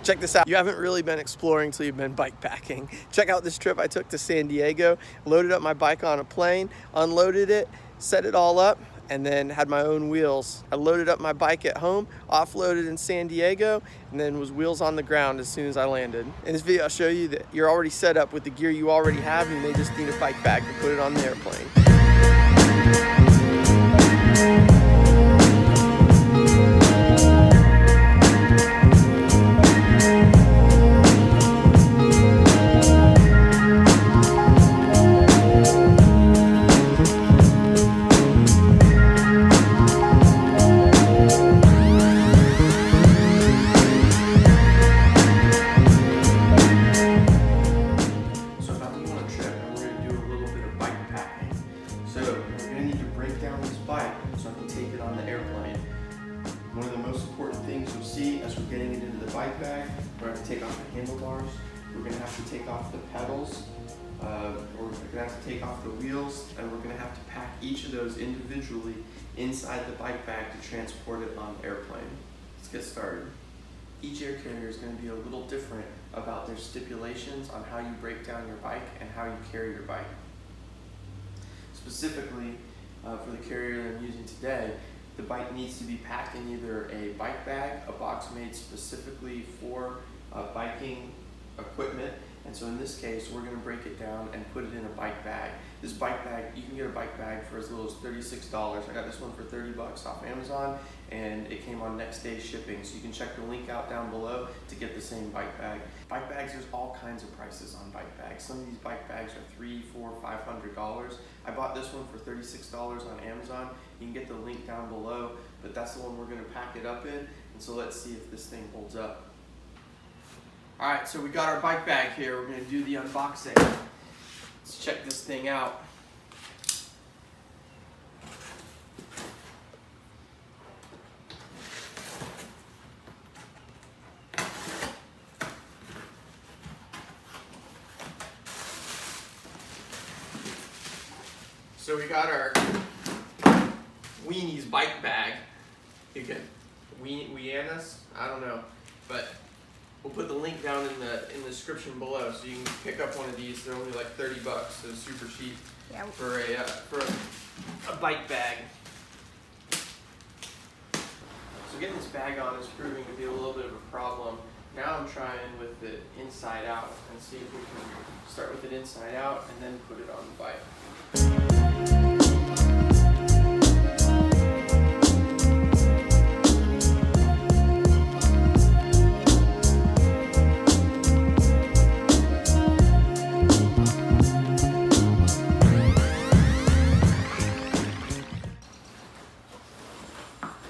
Check this out. You haven't really been exploring till you've been bike packing. Check out this trip I took to San Diego, loaded up my bike on a plane, unloaded it, set it all up, and then had my own wheels. I loaded up my bike at home, offloaded in San Diego, and then was wheels on the ground as soon as I landed. In this video, I'll show you that you're already set up with the gear you already have, and you may just need a bike bag to put it on the airplane. One of the most important things you'll see as we're getting it into the bike bag, we're going to take off the handlebars, we're going to have to take off the pedals, we're going to have to take off the wheels, and we're going to have to pack each of those individually inside the bike bag to transport it on the airplane. Let's get started. Each air carrier is going to be a little different about their stipulations on how you break down your bike and how you carry your bike. Specifically, for the carrier that I'm using today, the bike needs to be packed in either a bike bag, a box made specifically for biking equipment. And so in this case, we're going to break it down and put it in a bike bag. This bike bag, you can get a bike bag for as little as $36. I got this one for $30 off Amazon, and it came on next day shipping. So you can check the link out down below to get the same bike bag. Bike bags, there's all kinds of prices on bike bags. Some of these bike bags are $300, $400, $500. I bought this one for $36 on Amazon. You can get the link down below, but that's the one we're going to pack it up in. And so let's see if this thing holds up. All right, so we got our bike bag here. We're going to do the unboxing. Let's check this thing out. So we got our Weenies bike bag. You can Weenus? I don't know, but we'll put the link down in the description below, so you can pick up one of these. They're only like $30, so super cheap for a bike bag. So getting this bag on is proving to be a little bit of a problem. Now I'm trying with it inside out and see if we can start with it inside out and then put it on the bike.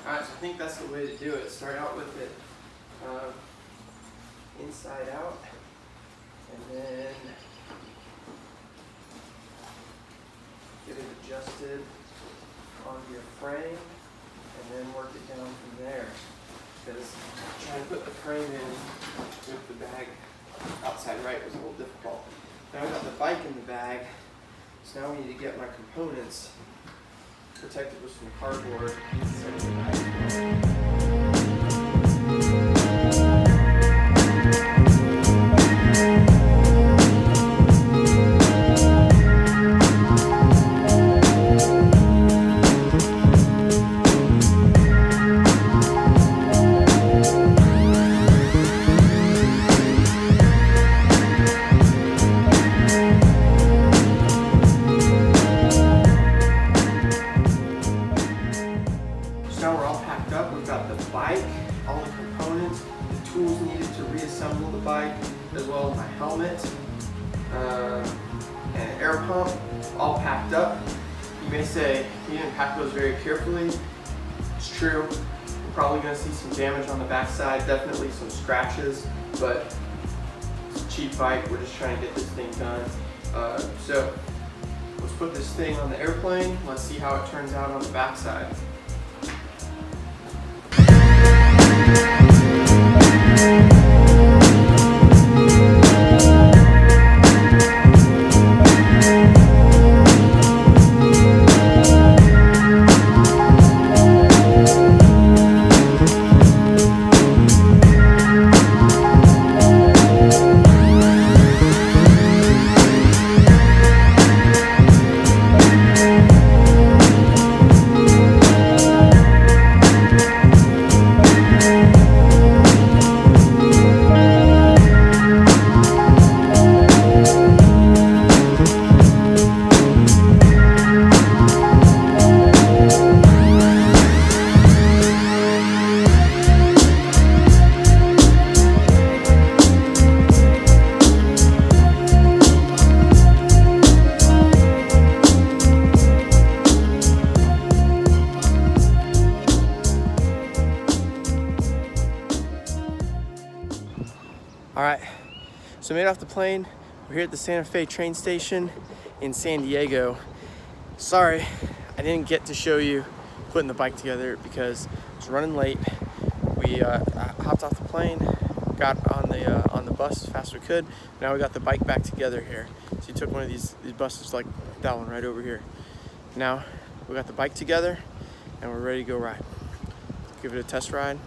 Alright, so I think that's the way to do it. Start out with it inside out, and then get it adjusted onto your frame, and then work it down from there. Because trying to put the frame in with the bag outside right was a little difficult. Now I got the bike in the bag, so now we need to get my components protected with some cardboard. All the components, the tools needed to reassemble the bike, as well as my helmet and air pump, all packed up. You may say, you didn't pack those very carefully. It's true. We're probably going to see some damage on the backside, definitely some scratches, but it's a cheap bike. We're just trying to get this thing done. So let's put this thing on the airplane. Let's see how it turns out on the backside. All right, so made off the plane. We're here at the Santa Fe train station in San Diego. Sorry, I didn't get to show you putting the bike together because I was running late. We hopped off the plane, got on the bus as fast as we could. Now we got the bike back together here. So you took one of these buses like that one right over here. Now we got the bike together and we're ready to go ride. Give it a test ride,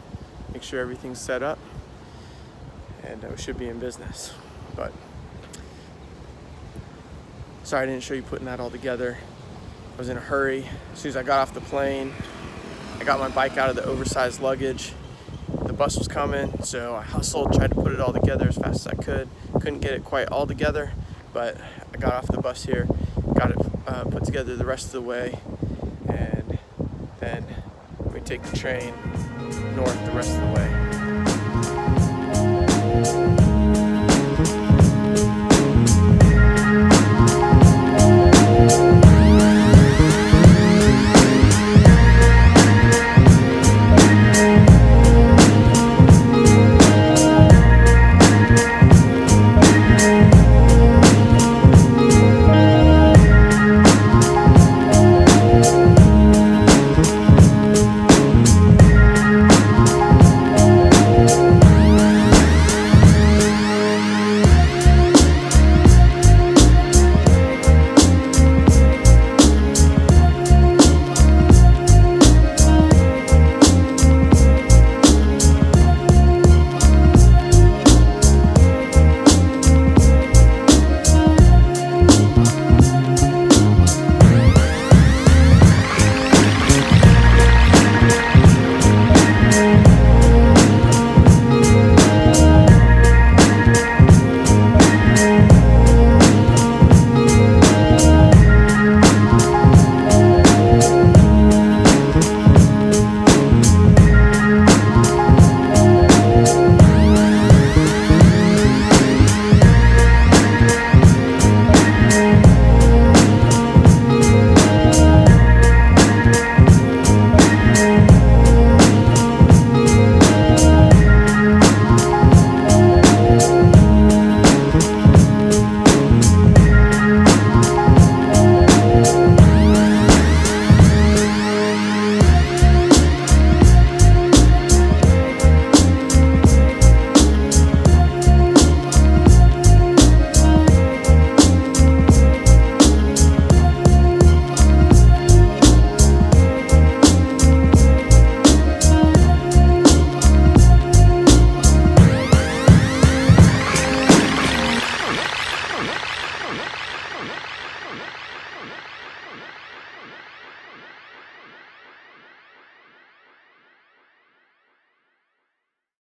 make sure everything's set up, and we should be in business. But sorry I didn't show you putting that all together. I was in a hurry. As soon as I got off the plane, I got my bike out of the oversized luggage. The bus was coming, so I hustled, tried to put it all together as fast as I could. Couldn't get it quite all together, but I got off the bus here, got it put together the rest of the way, and then we take the train north the rest of the way.